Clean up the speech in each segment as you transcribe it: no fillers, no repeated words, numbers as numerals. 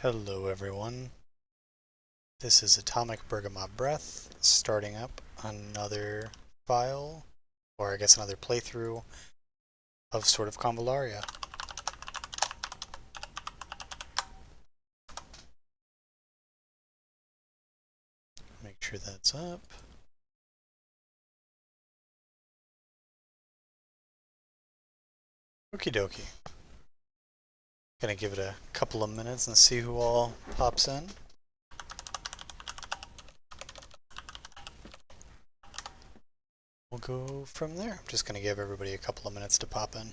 Hello everyone, this is Atomic Bergamot Breath, starting up another file, or I guess another playthrough of Sword of Convallaria. Make sure that's up. Okie dokie. Gonna give it a couple of minutes and see who all pops in. We'll go from there. I'm just gonna give everybody a couple of minutes to pop in.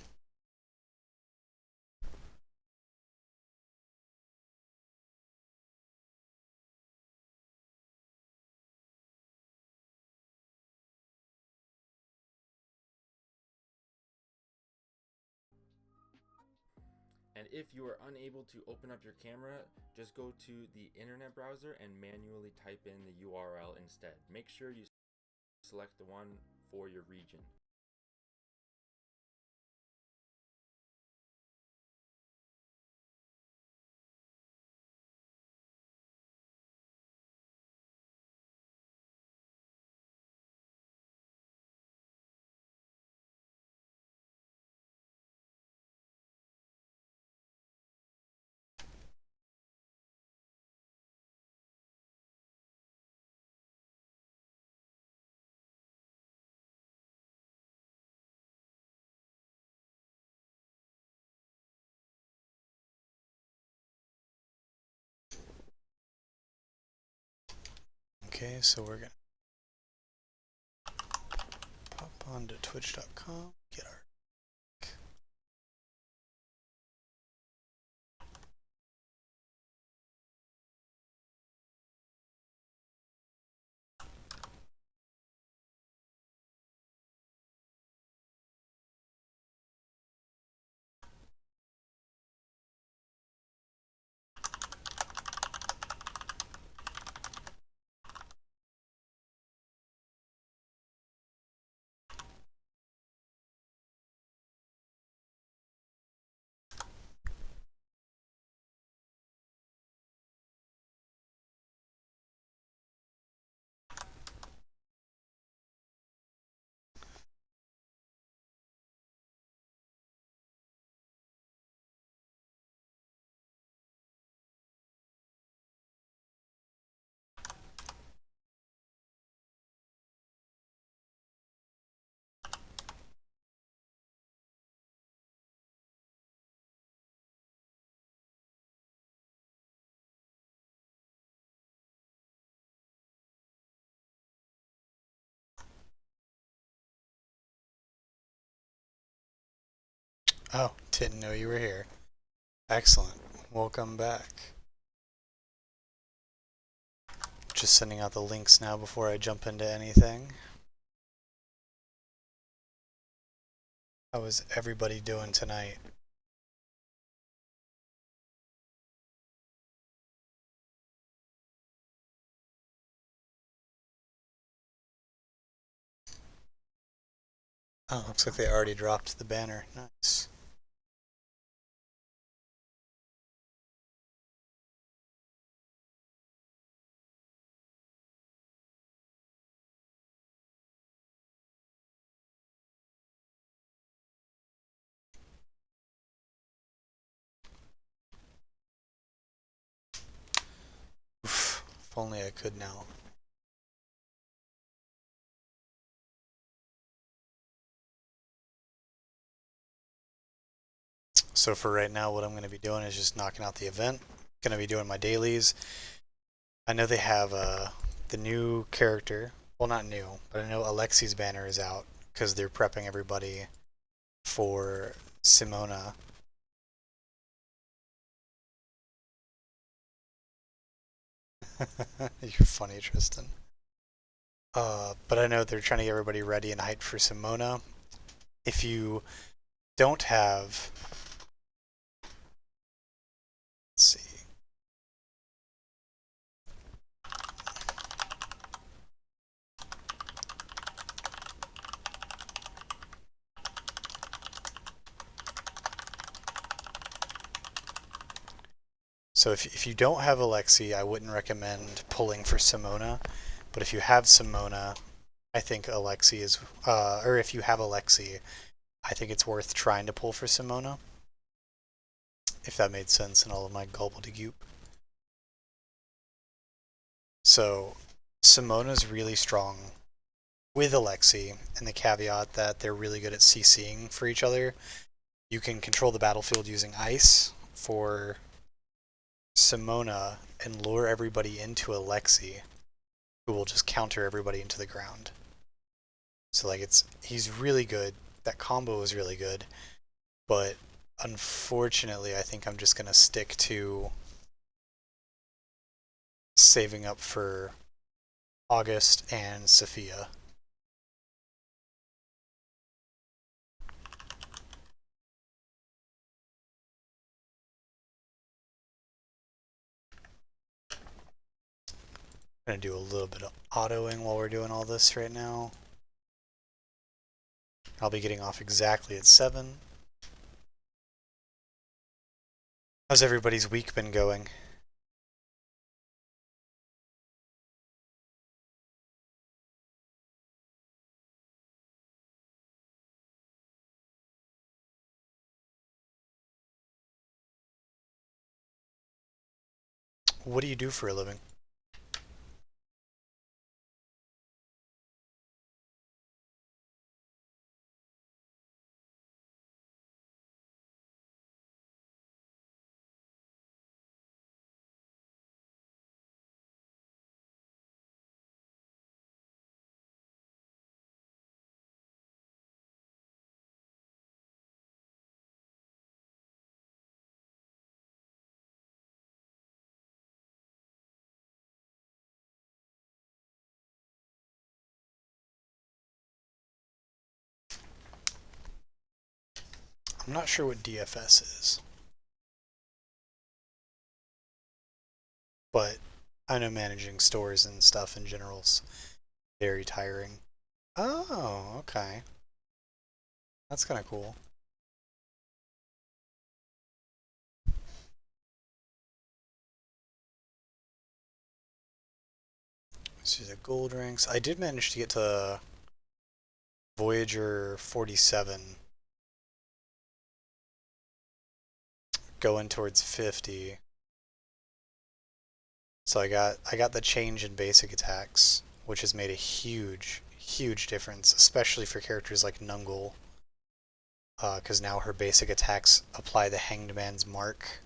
And if you are unable to open up your camera, just go to the internet browser and manually type in the URL instead. Make sure you select the one for your region. Okay, so we're gonna pop onto twitch.com, get our Oh, didn't know you were here. Excellent. Welcome back. Just sending out the links now before I jump into anything. How is everybody doing tonight? Oh, looks like they already dropped the banner. Nice. Oof, if only I could now. So for right now, what I'm going to be doing is just knocking out the event. Going to be doing my dailies. I know they have the new character. Well, not new, but I know Alexi's banner is out because they're prepping everybody for Simona. You're funny, Tristan. But I know they're trying to get everybody ready and hyped for Simona. If you don't have, let's see, So if you don't have Alexi, I wouldn't recommend pulling for Simona. But if you have Simona, I think Alexi is, or if you have Alexi, I think it's worth trying to pull for Simona. If that made sense in all of my gobbledygook. So Simona's really strong with Alexi, and the caveat that they're really good at CCing for each other. You can control the battlefield using ice for Simona and lure everybody into Alexi, who will just counter everybody into the ground. So like he's really good. That combo is really good, but unfortunately, I think I'm just gonna stick to saving up for August and Sophia. I'm gonna do a little bit of autoing while we're doing all this right now. I'll be getting off exactly at 7. How's everybody's week been going? What do you do for a living? I'm not sure what DFS is, but I know managing stores and stuff in general is very tiring. Oh, okay. That's kind of cool. Let's see the gold ranks. I did manage to get to Voyager 47, going towards 50. So I got the change in basic attacks, which has made a huge difference, especially for characters like Nungle, because now her basic attacks apply the Hanged Man's mark.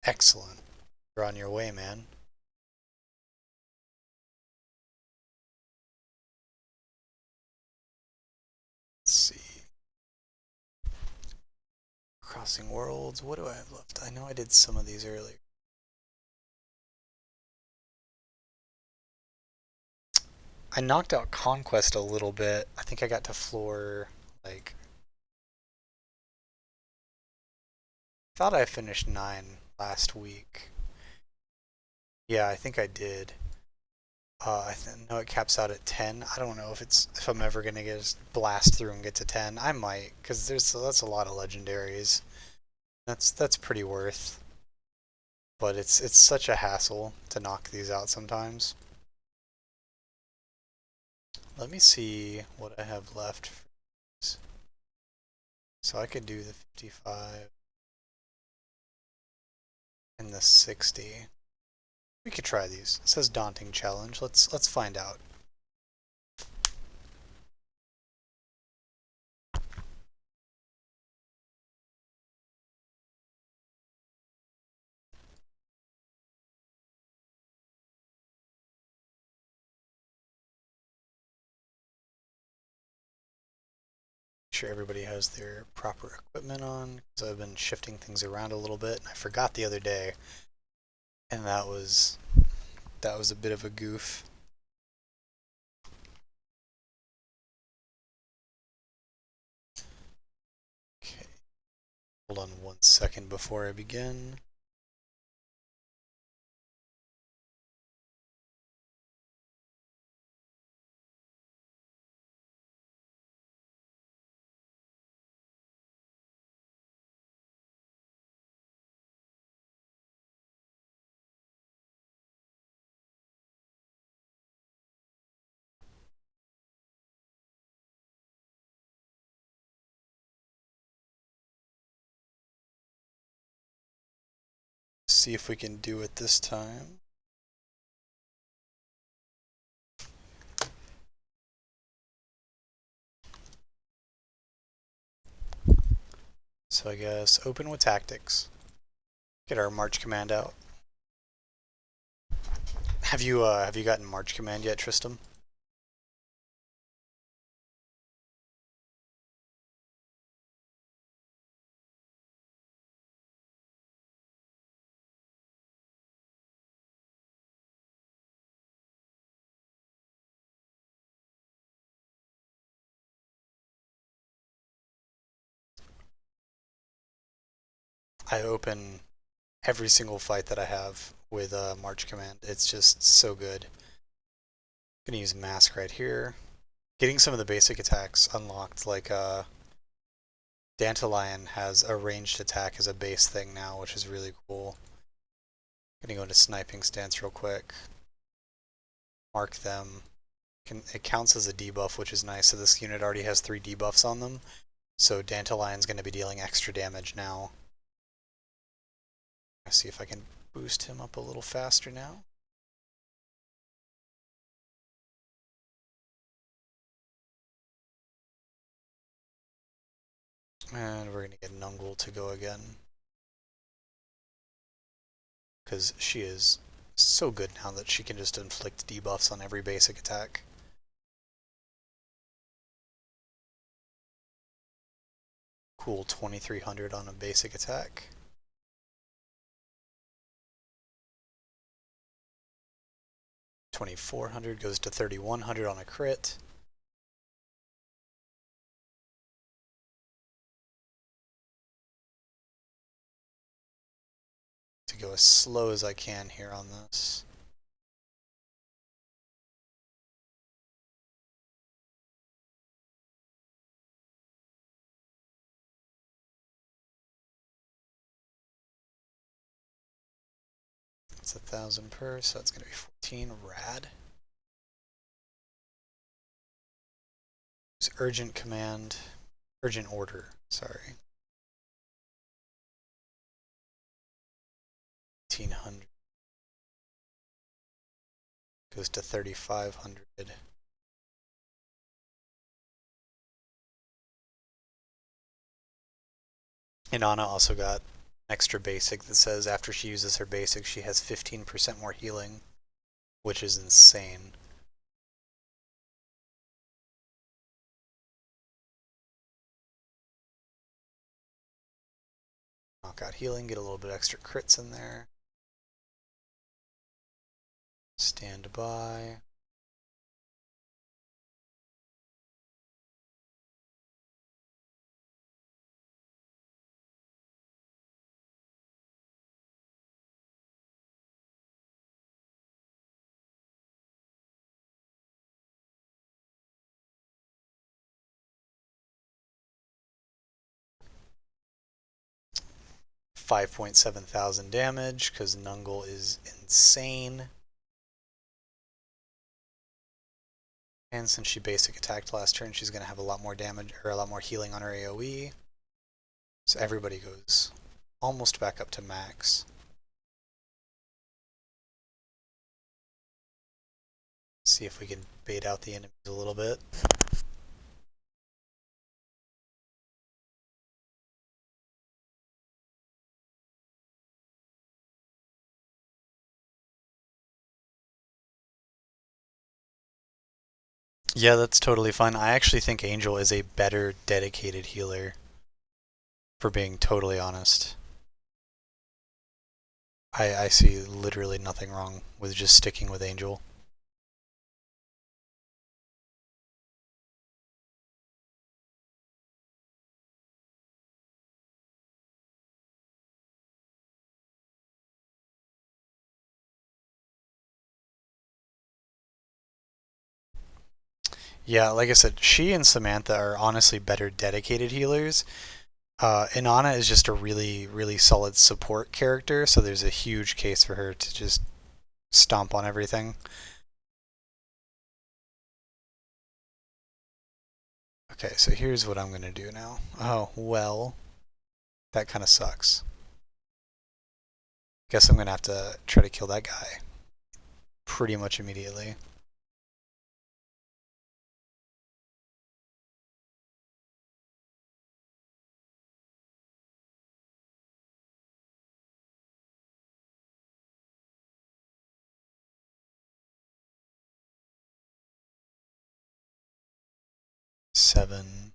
Excellent. You're on your way, man. Let's see. Crossing Worlds. What do I have left? I know I did some of these earlier. I knocked out Conquest a little bit. I think I got to floor, like, I thought I finished 9 last week. Yeah, I think I did. I know it caps out at 10. I don't know if I'm ever gonna just blast through and get to 10. I might, because that's a lot of legendaries. That's pretty worth. But it's such a hassle to knock these out sometimes. Let me see what I have left. So I could do the 55 and the 60. We could try these. It says daunting challenge. Let's find out. Make sure everybody has their proper equipment on, because I've been shifting things around a little bit. I forgot the other day, and that was a bit of a goof. Okay, hold on 1 second before I begin. see if we can do it this time. So I guess open with tactics. Get our march command out. Have you gotten march command yet, Tristram? I open every single fight that I have with march command. It's just so good. I'm gonna use mask right here. Getting some of the basic attacks unlocked, like Dandelion has a ranged attack as a base thing now, which is really cool. I'm gonna go into sniping stance real quick. Mark them. It counts as a debuff, which is nice. So this unit already has 3 debuffs on them. So Dandelion's going to be dealing extra damage now. Let's see if I can boost him up a little faster now. And we're going to get Nungle to go again. Because she is so good now that she can just inflict debuffs on every basic attack. Cool, 2300 on a basic attack. $2,400 goes to 3,100 on a crit. To go as slow as I can here on this. It's 1,000 per, so it's going to be 14. Rad. Use urgent command, urgent order, sorry. 1,800 goes to 3,500. And Anna also got extra basic that says after she uses her basic, she has 15% more healing, which is insane. Knock out healing, get a little bit extra crits in there. Stand by. $5,700 damage because Nungle is insane. And since she basic attacked last turn, she's going to have a lot more damage or a lot more healing on her AoE. So everybody goes almost back up to max. See if we can bait out the enemies a little bit. Yeah, that's totally fine. I actually think Angel is a better dedicated healer, for being totally honest. I see literally nothing wrong with just sticking with Angel. Yeah, like I said, she and Samantha are honestly better dedicated healers. Inanna is just a really, really solid support character, so there's a huge case for her to just stomp on everything. Okay, so here's what I'm going to do now. Oh, well, that kind of sucks. Guess I'm gonna have to try to kill that guy pretty much immediately. Seven.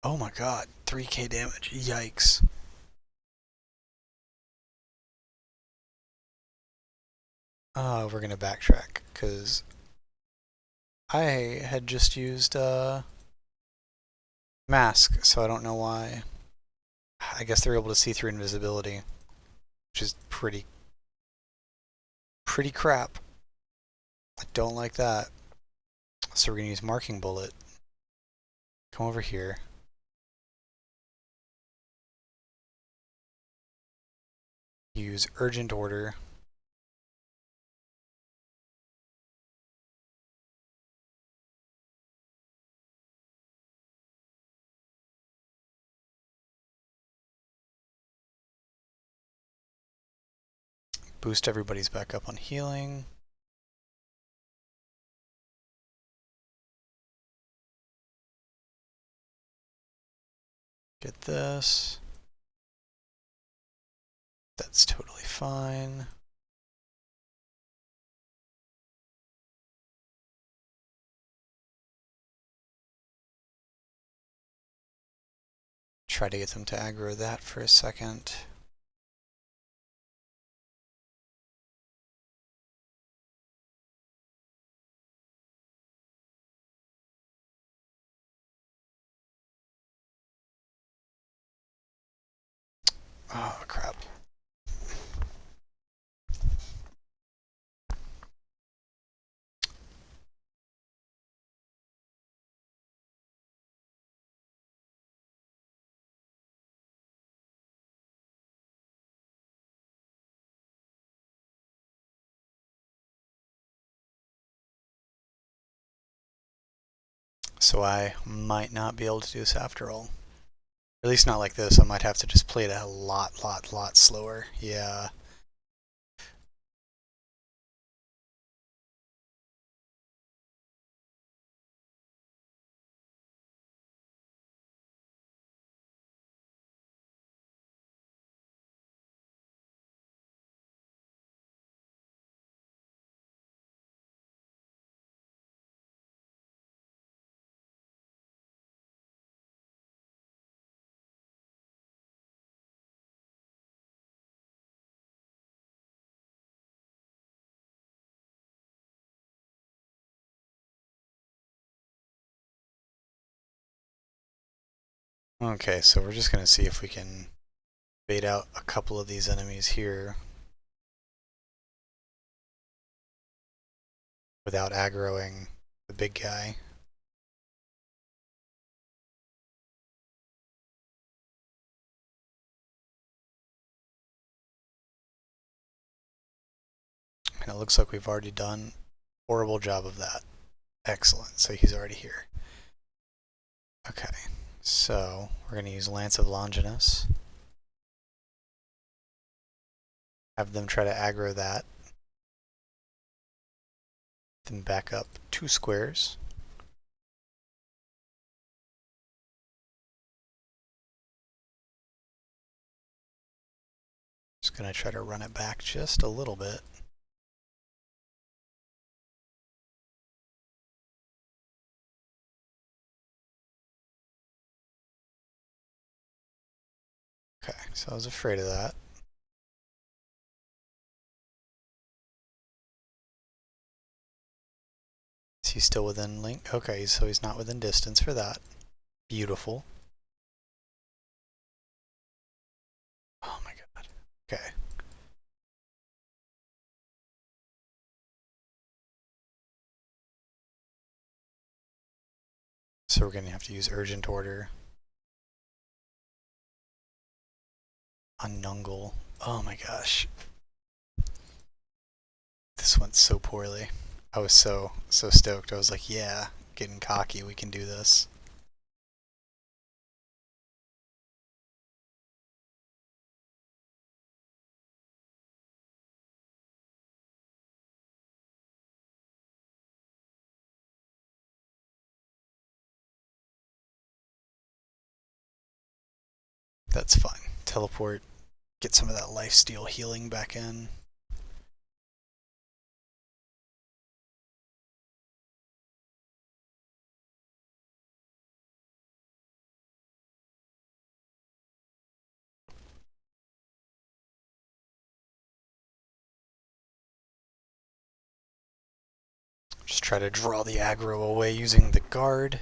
Oh my god, 3k damage. Yikes. We're gonna backtrack, because I had just used mask, so I don't know why. I guess they're able to see through invisibility, which is pretty crap. I don't like that. So we're gonna use marking bullet. Come over here. Use urgent order. Boost everybody's back up on healing. Get this. That's totally fine. Try to get them to aggro that for a second. Oh, crap. So I might not be able to do this after all. At least not like this. I might have to just play it a lot slower. Yeah. Okay, so we're just going to see if we can bait out a couple of these enemies here without aggroing the big guy. And it looks like we've already done a horrible job of that. Excellent, so he's already here. Okay, so we're going to use Lance of Longinus. Have them try to aggro that. Then back up 2 squares. Just going to try to run it back just a little bit. Okay, so I was afraid of that. Is he still within link? Okay, so he's not within distance for that. Beautiful. Oh my god. Okay. So we're going to have to use urgent order on Nungle. Oh my gosh. This went so poorly. I was so stoked. I was like, yeah, getting cocky, we can do this. That's fine. Teleport, get some of that lifesteal healing back in. Just try to draw the aggro away using the guard.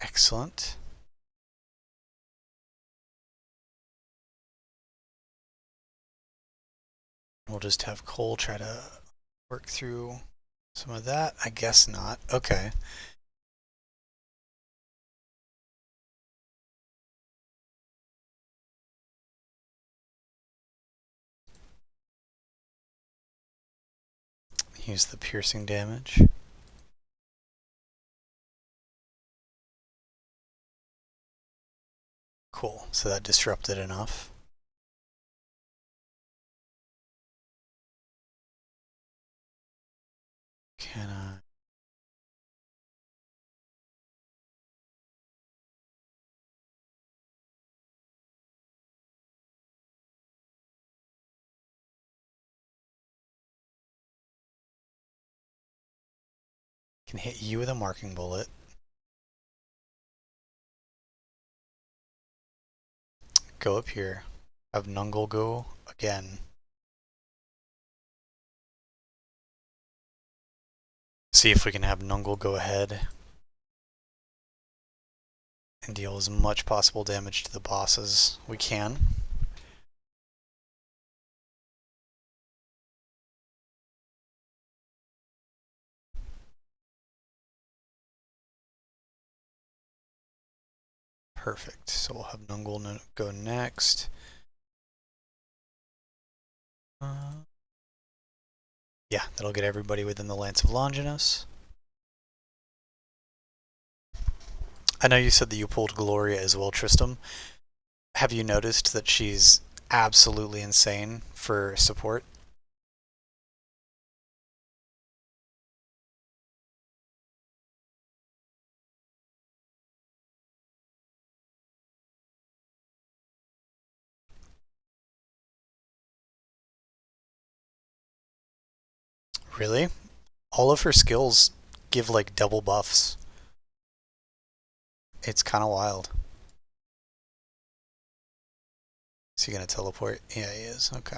Excellent. We'll just have Cole try to work through some of that. I guess not. Okay. Use the piercing damage. Cool. So that disrupted enough. Can I? Can hit you with a marking bullet. Go up here. Have Nungle go again. See if we can have Nungle go ahead and deal as much possible damage to the bosses we can. Perfect. So we'll have Nungle go next. Yeah, that'll get everybody within the Lance of Longinus. I know you said that you pulled Gloria as well, Tristram. Have you noticed that she's absolutely insane for support? Really? All of her skills give like double buffs. It's kind of wild. Is he gonna teleport? Yeah, he is. Okay.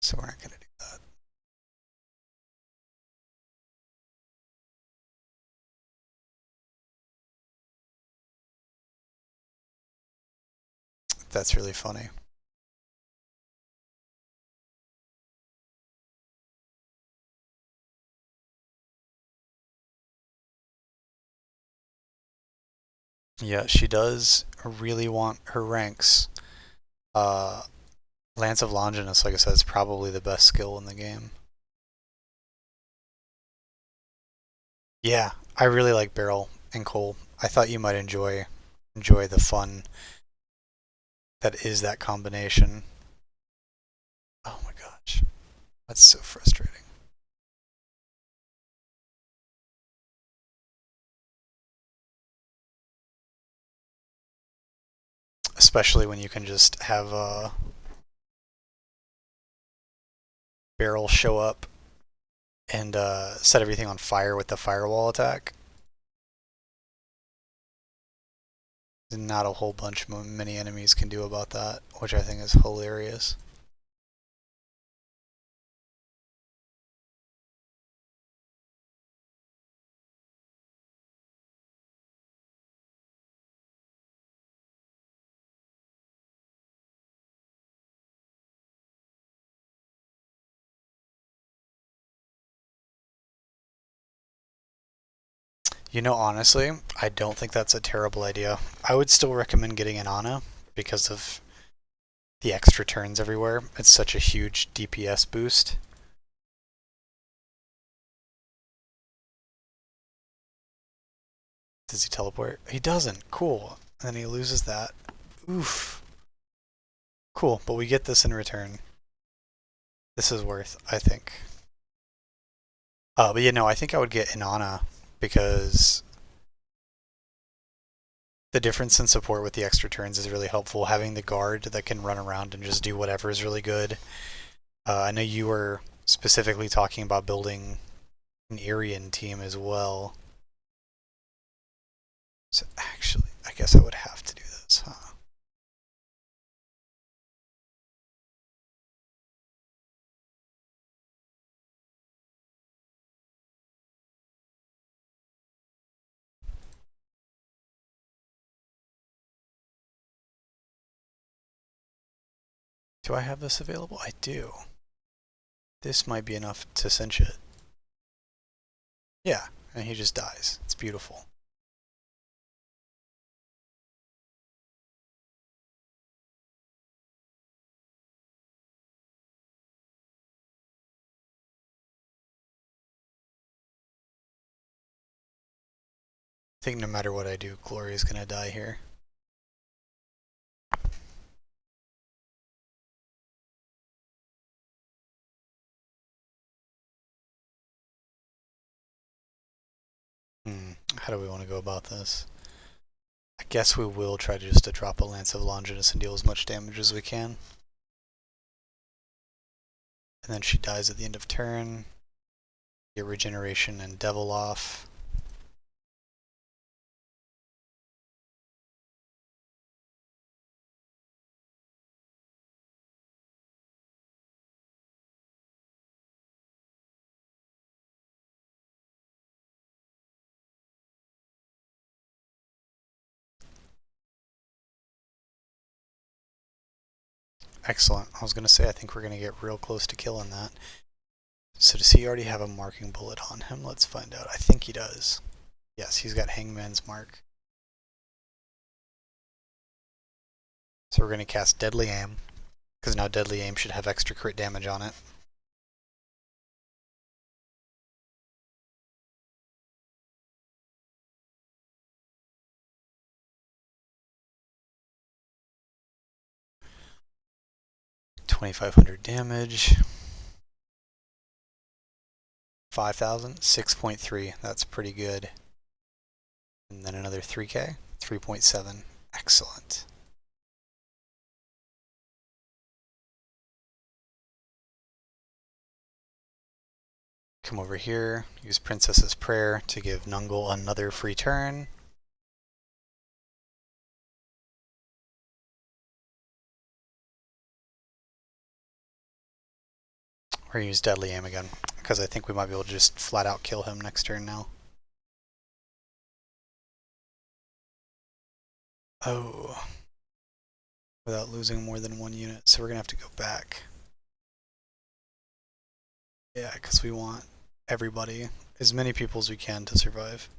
So we're not gonna do that. That's really funny. Yeah, she does really want her ranks. Uh, Lance of Longinus, like I said, is probably the best skill in the game. Yeah, I really like Beryl and Cole. I thought you might enjoy the fun that is that combination. Oh my gosh, that's so frustrating. Especially when you can just have a Beryl show up and set everything on fire with the firewall attack. Not a whole bunch many enemies can do about that, which I think is hilarious. You know, honestly, I don't think that's a terrible idea. I would still recommend getting an Ana because of the extra turns everywhere. It's such a huge DPS boost. Does he teleport? He doesn't. Cool. And then he loses that. Oof. Cool, but we get this in return. This is worth, I think. But yeah, no, I think I would get Inanna because the difference in support with the extra turns is really helpful. Having the guard that can run around and just do whatever is really good. I know you were specifically talking about building an Irian team as well. So actually, I guess I would have to do this, huh? Do I have this available? I do. This might be enough to cinch it. Yeah, and he just dies. It's beautiful. I think no matter what I do, Glory is going to die here. How do we want to go about this? I guess we will try to drop a Lance of Longinus and deal as much damage as we can. And then she dies at the end of turn. Get regeneration and Devil off. Excellent. I was going to say, I think we're going to get real close to killing that. So does he already have a marking bullet on him? Let's find out. I think he does. Yes, he's got Hangman's Mark. So we're going to cast Deadly Aim, because now Deadly Aim should have extra crit damage on it. $2,500 damage. 5,000, 6.3. That's pretty good. And then another 3K, 3.7. Excellent. Come over here, use Princess's Prayer to give Nungle another free turn. Or use Deadly Aim again, because I think we might be able to just flat out kill him next turn now. Oh. Without losing more than one unit, so we're gonna have to go back. Yeah, because we want everybody, as many people as we can to survive.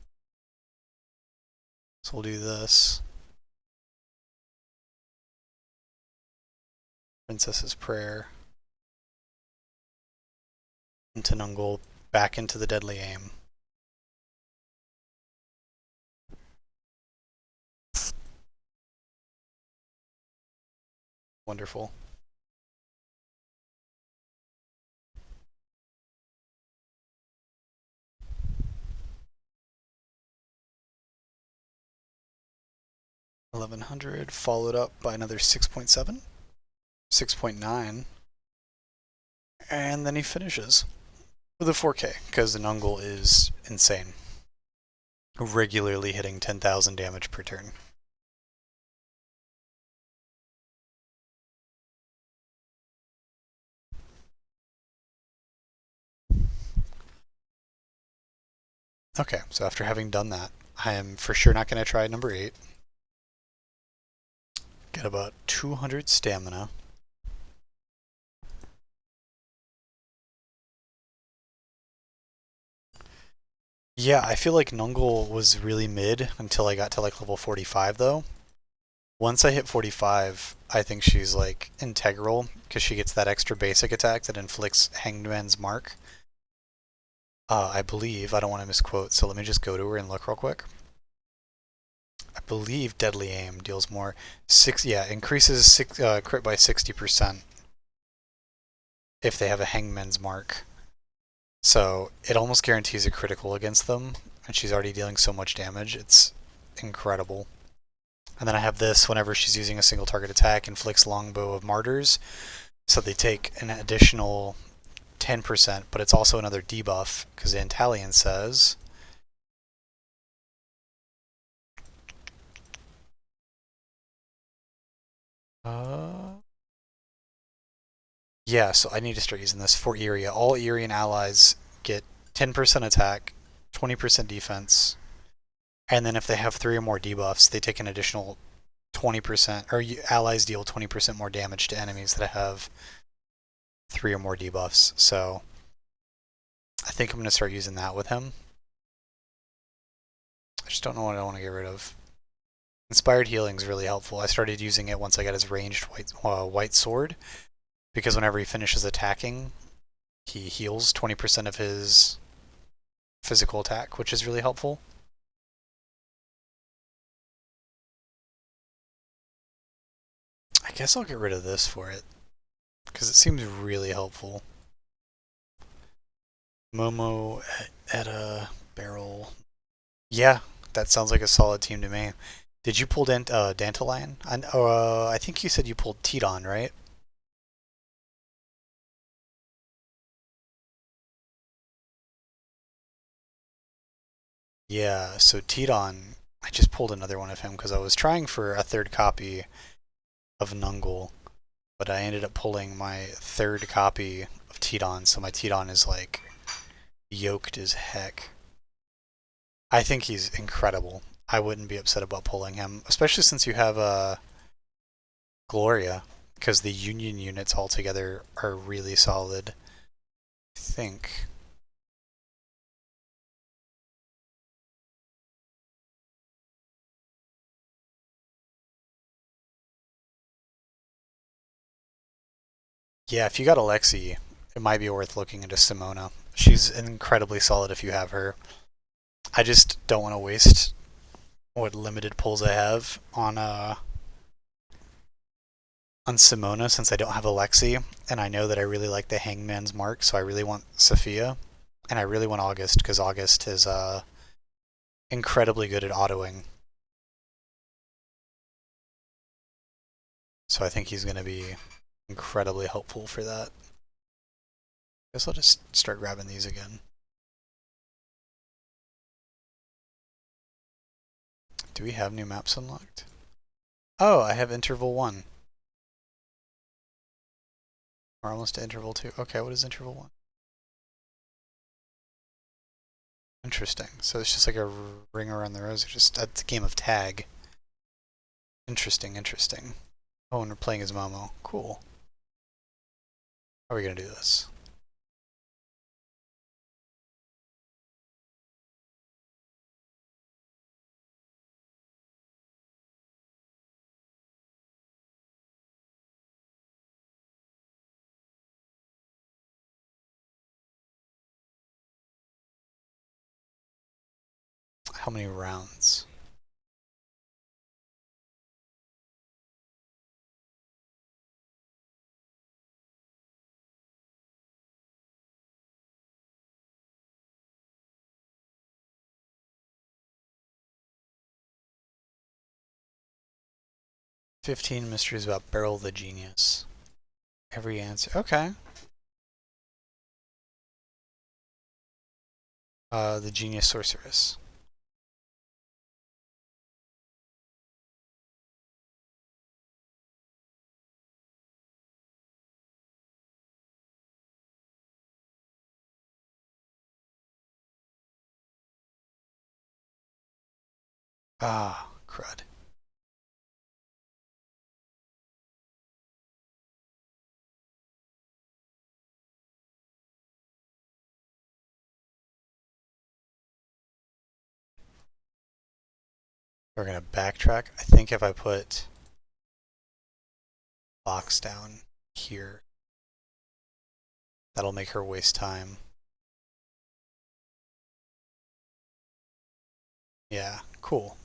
So we'll do this. Princess's Prayer. Into Nungle, back into the Deadly Aim. Wonderful. $1,100, followed up by another 6.7, 6.9, and then he finishes with a 4K, because the Nungle is insane. Regularly hitting 10,000 damage per turn. Okay, so after having done that, I am for sure not going to try number 8. Get about 200 stamina. Yeah, I feel like Nungle was really mid until I got to like level 45 though. Once I hit 45, I think she's like integral because she gets that extra basic attack that inflicts Hangman's Mark. I believe, I don't want to misquote, so let me just go to her and look real quick. I believe Deadly Aim deals more. Increases crit by 60% if they have a Hangman's Mark. So it almost guarantees a critical against them, and she's already dealing so much damage. It's incredible. And then I have this whenever she's using a single target attack, inflicts Longbow of Martyrs. So they take an additional 10%, but it's also another debuff, because the Italian says... yeah, so I need to start using this for Iria. All Irian allies get 10% attack, 20% defense, and then if they have 3 or more debuffs, they take an additional 20%, or allies deal 20% more damage to enemies that have 3 or more debuffs. So I think I'm going to start using that with him. I just don't know what I want to get rid of. Inspired Healing is really helpful. I started using it once I got his ranged white sword, because whenever he finishes attacking, he heals 20% of his physical attack, which is really helpful. I guess I'll get rid of this for it, because it seems really helpful. Momo, Etta, Barrel. Yeah, that sounds like a solid team to me. Did you pull Dandelion? I think you said you pulled Tidon, right? Yeah, so Tidon, I just pulled another one of him because I was trying for a third copy of Nungle, but I ended up pulling my third copy of Tidon, so my Tidon is like yoked as heck. I think he's incredible. I wouldn't be upset about pulling him, especially since you have Gloria, because the Union units altogether are really solid. I think. Yeah, if you got Alexi, it might be worth looking into Simona. She's incredibly solid if you have her. I just don't want to waste what limited pulls I have on Simona since I don't have Alexi, and I know that I really like the Hangman's Mark, so I really want Sophia, and I really want August because August is incredibly good at autoing. So I think he's going to be incredibly helpful for that. Guess I'll just start grabbing these again. Do we have new maps unlocked? Oh, I have interval 1. We're almost to interval 2. Okay, what is interval 1? Interesting. So it's just like a ring around the rosy. Just that's a game of tag. Interesting, interesting. Oh, and we're playing as Momo. Cool. How are we gonna do this? How many rounds? "15 mysteries about Beryl the Genius." Every answer. Okay. The Genius Sorceress. Ah, crud. We're gonna backtrack. I think if I put box down here, that'll make her waste time. Yeah, cool.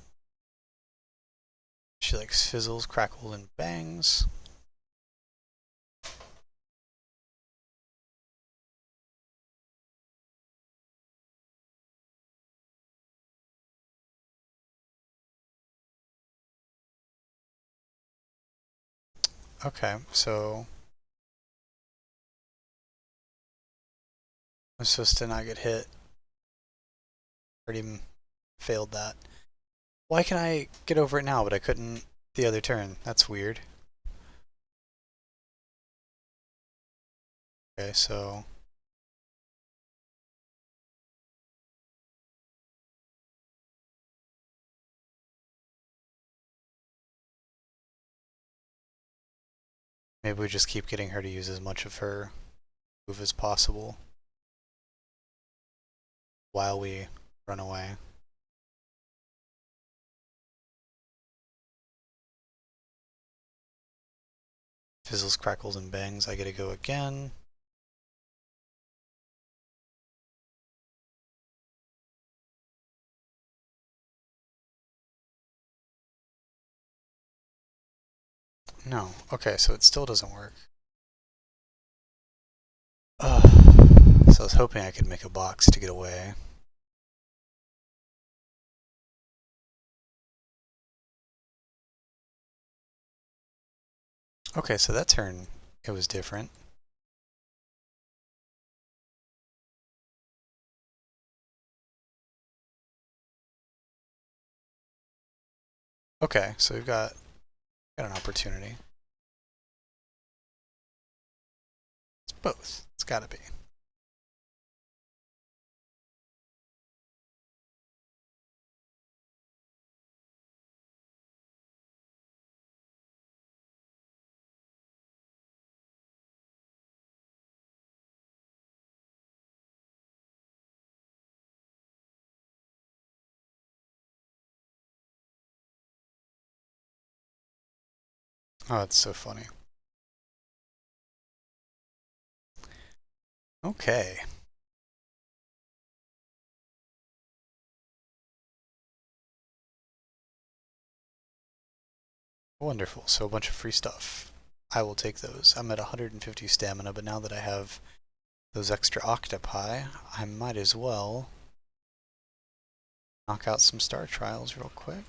She likes fizzles, crackles, and bangs. Okay, so I'm supposed to not get hit. Already failed that. Why can I get over it now, but I couldn't the other turn? That's weird. Okay, so maybe we just keep getting her to use as much of her move as possible while we run away. Fizzles, crackles, and bangs. I gotta go again. No. Okay, so it still doesn't work. So I was hoping I could make a box to get away. Okay, so that turn, it was different. Okay, so we've got an opportunity. It's both. It's gotta be. Oh, that's so funny. Okay. Wonderful. So a bunch of free stuff. I will take those. I'm at 150 stamina, but now that I have those extra octopi, I might as well knock out some star trials real quick.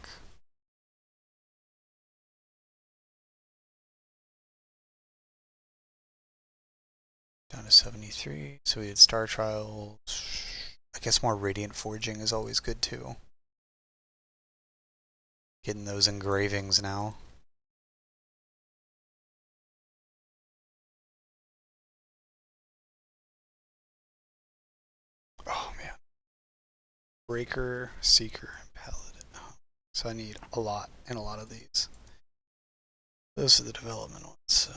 Down to 73. So we did star trials. I guess more radiant forging is always good too. Getting those engravings now. Oh man. Breaker, Seeker, and Paladin. So I need a lot in a lot of these. Those are the development ones, so.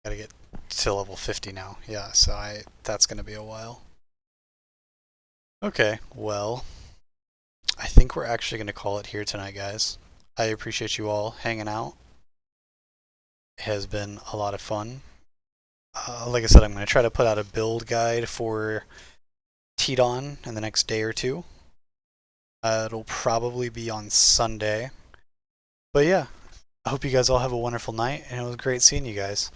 Gotta get to level 50 now. Yeah, so that's gonna be a while. Okay, well, I think we're actually gonna call it here tonight, guys. I appreciate you all hanging out. It has been a lot of fun. Like I said, I'm gonna try to put out a build guide for Tedon in the next day or two. It'll probably be on Sunday. But yeah, I hope you guys all have a wonderful night, and it was great seeing you guys.